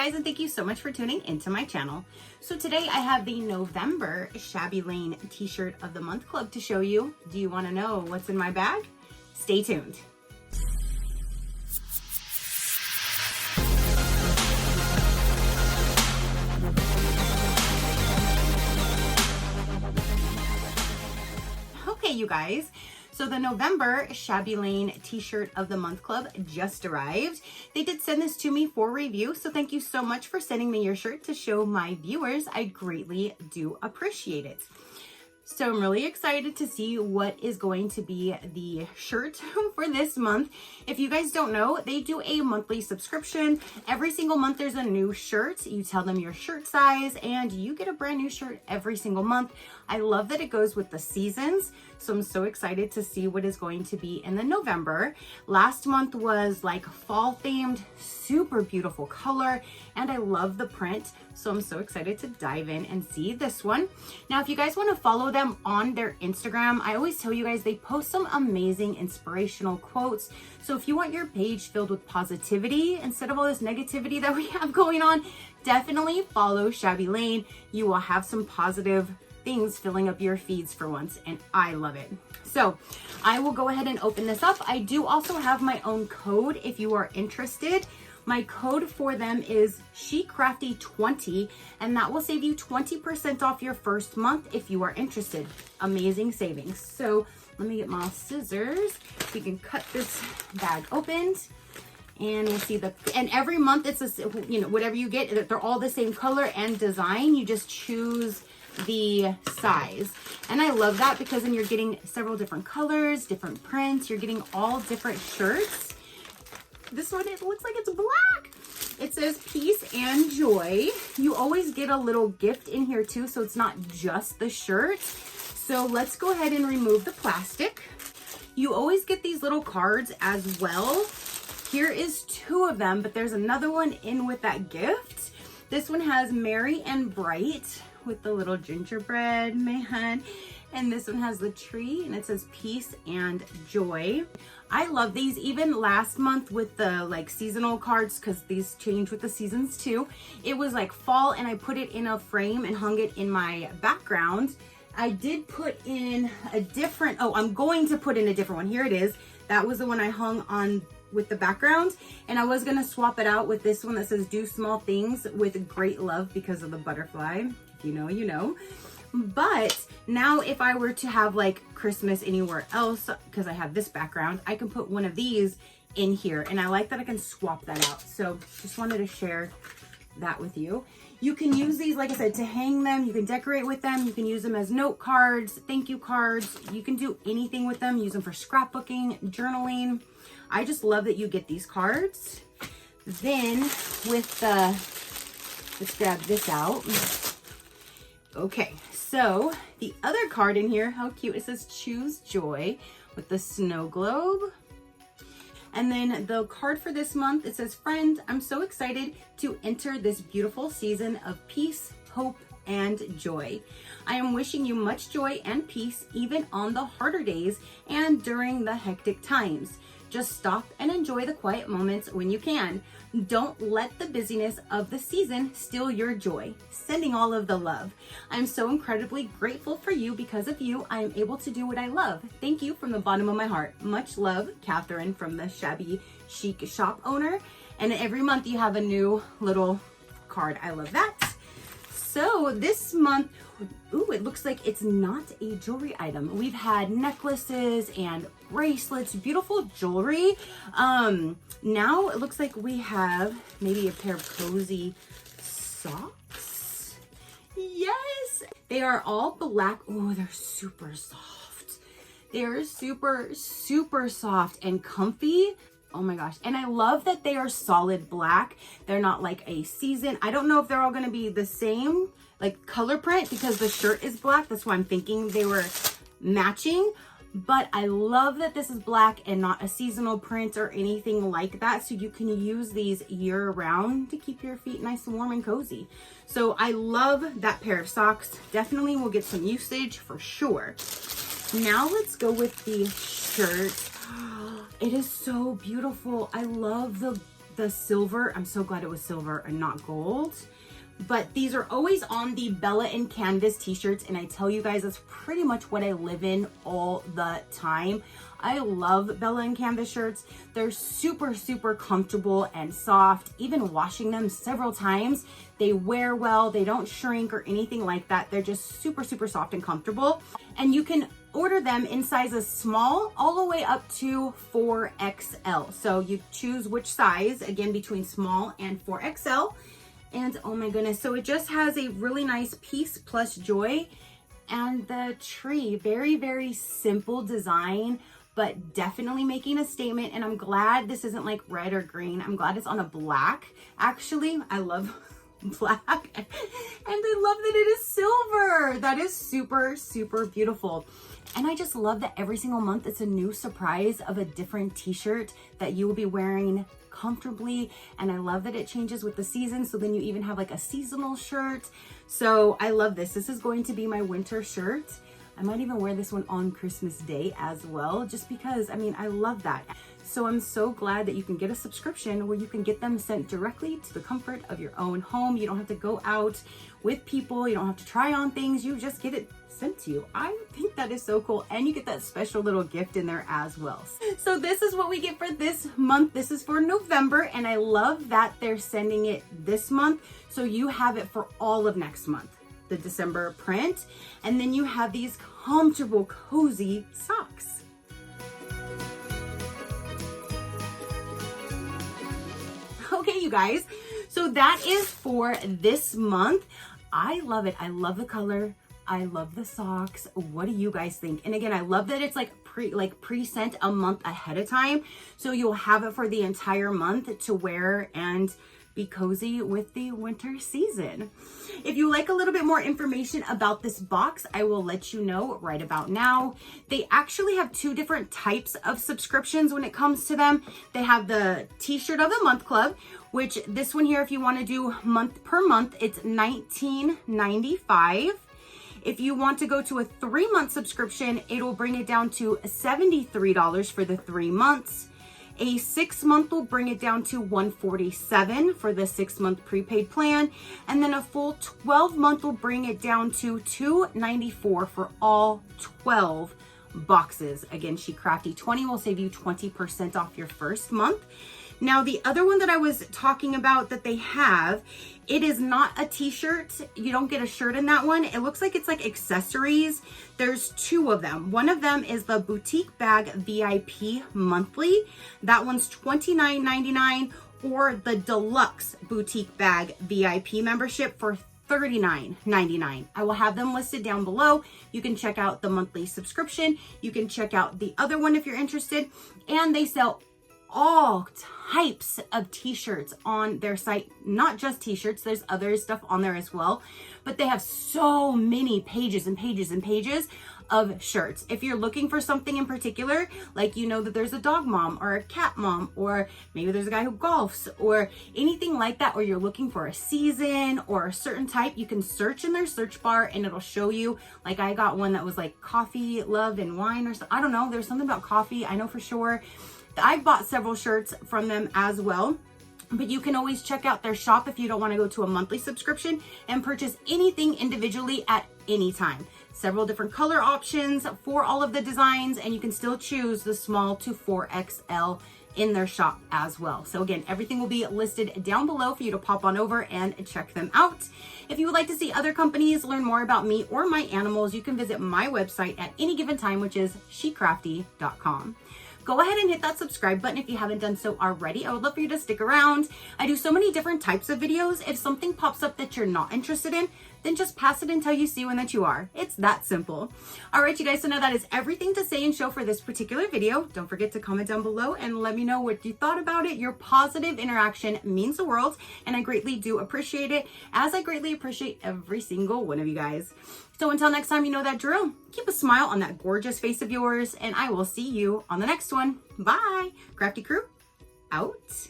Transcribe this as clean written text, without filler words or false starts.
guys, and thank you so much for tuning into my channel. So today I have the November Shabby Lane t-shirt of the month club to show you. Do you want to know what's in my bag? Stay tuned. Okay, you guys. So the November Shabby Lane t-shirt of the month club just arrived. They did send this to me for review, so thank you so much for sending me your shirt to show my viewers. I greatly do appreciate it. So I'm really excited to see what is going to be the shirt for this month. If you guys don't know, they do a monthly subscription. Every single month there's a new shirt. You tell them your shirt size and you get a brand new shirt every single month. I love that it goes with the seasons. So I'm so excited to see what is going to be in the November. Last month was like fall themed, super beautiful color, and I love the print. So I'm so excited to dive in and see this one. Now, if you guys want to follow them on their Instagram, I always tell you guys they post some amazing inspirational quotes. So if you want your page filled with positivity instead of all this negativity that we have going on, definitely follow Shabby Lane. You will have some positive things filling up your feeds for once, and I love it. So I will go ahead and open this up. I do also have my own code if you are interested. My code for them is SheCrafty20, and that will save you 20% off your first month if you are interested. Amazing savings. So let me get my scissors. We can cut this bag open. And we'll see and every month it's a, whatever you get, they're all the same color and design. You just choose the size. And I love that because then you're getting several different colors, different prints. You're getting all different shirts. This one, it looks like it's black. It says peace and joy. You always get a little gift in here too, so it's not just the shirt. So let's go ahead and remove the plastic. You always get these little cards as well. Here is 2 of them, but there's another one in with that gift. This one has Merry and Bright with the little gingerbread man. And this one has the tree and it says peace and joy. I love these. Even last month with the like seasonal cards, because these change with the seasons too. It was like fall and I put it in a frame and hung it in my background. I did put in a different, I'm going to put in a different one. Here it is. That was the one I hung on with the background, and I was gonna swap it out with this one that says do small things with great love because of the butterfly. If you know, you know. But now if I were to have like Christmas anywhere else, because I have this background, I can put one of these in here, and I like that I can swap that out. So just wanted to share that with you. You can use these, like I said, to hang them. You can decorate with them. You can use them as note cards, thank you cards. You can do anything with them. Use them for scrapbooking, journaling. I just love that you get these cards. Then with the, let's grab this out. Okay, so the other card in here, how cute. It says choose joy with the snow globe. And then the card for this month, it says, friend, I'm so excited to enter this beautiful season of peace, hope, and joy. I am wishing you much joy and peace even on the harder days and during the hectic times. Just stop and enjoy the quiet moments when you can. Don't let the busyness of the season steal your joy. Sending all of the love. I'm so incredibly grateful for you. Because of you, I am able to do what I love. Thank you from the bottom of my heart. Much love, Catherine, from the Shabby Chic shop owner. And every month you have a new little card. I love that. So this month, ooh, it looks like it's not a jewelry item. We've had necklaces and bracelets, beautiful jewelry. Now it looks like we have maybe a pair of cozy socks. Yes, they are all black. Oh, they're super soft. They're super, super soft and comfy. Oh my gosh. And I love that they are solid black. They're not like a season. I don't know if they're all going to be the same like color print because the shirt is black. That's why I'm thinking they were matching. But I love that this is black and not a seasonal print or anything like that. So you can use these year round to keep your feet nice and warm and cozy. So I love that pair of socks. Definitely will get some usage for sure. Now let's go with the shirt. It is so beautiful. I love the the silver. I'm so glad it was silver and not gold. But these are always on the Bella and Canvas t-shirts, and I tell you guys, that's pretty much what I live in all the time. I love Bella and Canvas shirts. They're super, super comfortable and soft. Even washing them several times, they wear well, they don't shrink or anything like that. They're just super, super soft and comfortable. And you can order them in sizes small all the way up to 4XL. So you choose which size, again, between small and 4XL. And oh my goodness, so it just has a really nice peace plus joy. And the tree, very, very simple design, but definitely making a statement. And I'm glad this isn't like red or green. I'm glad it's on a black. Actually, I love black. And I love that it is silver. That is super, super beautiful. And I just love that every single month it's a new surprise of a different t-shirt that you will be wearing comfortably. And I love that it changes with the season. So then you even have like a seasonal shirt. So I love this. This is going to be my winter shirt. I might even wear this one on Christmas Day as well, just because, I mean, I love that. So I'm so glad that you can get a subscription where you can get them sent directly to the comfort of your own home. You don't have to go out with people. You don't have to try on things. You just get it sent to you. I think that is so cool. And you get that special little gift in there as well. So this is what we get for this month. This is for November. And I love that they're sending it this month. So you have it for all of next month, the December print. And then you have these comfortable, cozy socks. Okay, you guys, so that is for this month. I love it. I love the color. I love the socks. What do you guys think? And again, I love that it's like pre-sent a month ahead of time. So you'll have it for the entire month to wear and be cozy with the winter season. If you like a little bit more information about this box, I will let you know right about now. They actually have two different types of subscriptions when it comes to them. They have the t-shirt of the month club, which this one here, if you want to do month per month, it's $19.95. If you want to go to a 3-month subscription, it'll bring it down to $73 for the 3 months. A 6-month will bring it down to $147 for the 6-month prepaid plan. And then a full 12-month will bring it down to $294 for all 12 boxes. Again, SheCrafty 20 will save you 20% off your first month. Now, the other one that I was talking about that they have, it is not a t-shirt. You don't get a shirt in that one. It looks like it's like accessories. There's 2 of them. One of them is the Boutique Bag VIP Monthly. That one's $29.99, or the Deluxe Boutique Bag VIP membership for $39.99. I will have them listed down below. You can check out the monthly subscription. You can check out the other one if you're interested. And they sell all types of t-shirts on their site. Not just t-shirts, there's other stuff on there as well, but they have so many pages and pages and pages of shirts. If you're looking for something in particular, like you know that there's a dog mom or a cat mom, or maybe there's a guy who golfs or anything like that, or you're looking for a season or a certain type, you can search in their search bar and it'll show you. Like I got one that was like coffee, love, and wine, or something. I don't know. There's something about coffee, I know for sure. I've bought several shirts from them as well, but you can always check out their shop if you don't want to go to a monthly subscription and purchase anything individually at any time. Several different color options for all of the designs, and you can still choose the small to 4XL in their shop as well. So again, everything will be listed down below for you to pop on over and check them out. If you would like to see other companies, learn more about me or my animals, you can visit my website at any given time, which is SheCrafty.com. Go ahead and hit that subscribe button if you haven't done so already. I would love for you to stick around. I do so many different types of videos. If something pops up that you're not interested in, then just pass it until you see one that you are. It's that simple. All right, you guys, so now that is everything to say and show for this particular video. Don't forget to comment down below and let me know what you thought about it. Your positive interaction means the world, and I greatly do appreciate it, as I greatly appreciate every single one of you guys. So until next time, you know that drill. Keep a smile on that gorgeous face of yours, and I will see you on the next one. Bye. Crafty Crew, out.